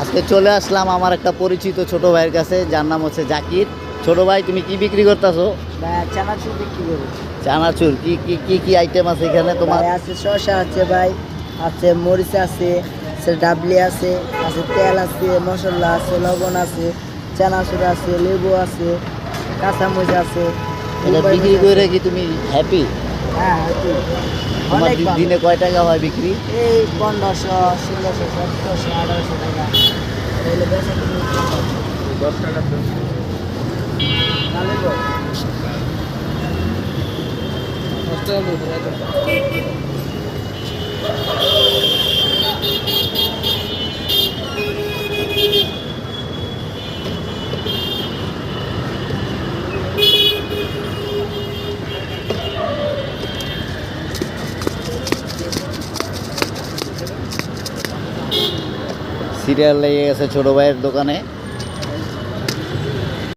আজকে চলে আসলাম আমার একটা পরিচিত ছোট ভাইয়ের কাছে, যার নাম হচ্ছে জাকির। ছোট ভাই, তুমি কি বিক্রি করতেছো? ভাই চানাচুর বিক্রি করি। চানাচুর কি কি কি কি আইটেম আছে এখানে তোমার? ভাই আছে শসা আছে, ভাই আছে মরিচ আছে, ডাবলি আছে, আছে তেল আছে, মশলা আছে, লবণ আছে, চানাচুর আছে, লেবু আছে, কাঁচামরিচ আছে। এটা মুম্বাই বিক্রি মরিচ করে আছে। কি তুমি হ্যাপি? হ্যাঁ হ্যাপি। তোমার অনেক ভালো। দিনে কয় টাকা হয় বিক্রি? এই 1500, 1600, 1700, 1800 টাকা এগুলো বেচা কিনি। 10 টাকা তো। তাহলে বল। সিরিয়াল লেগে গেছে ছোট ভাইয়ের দোকানে।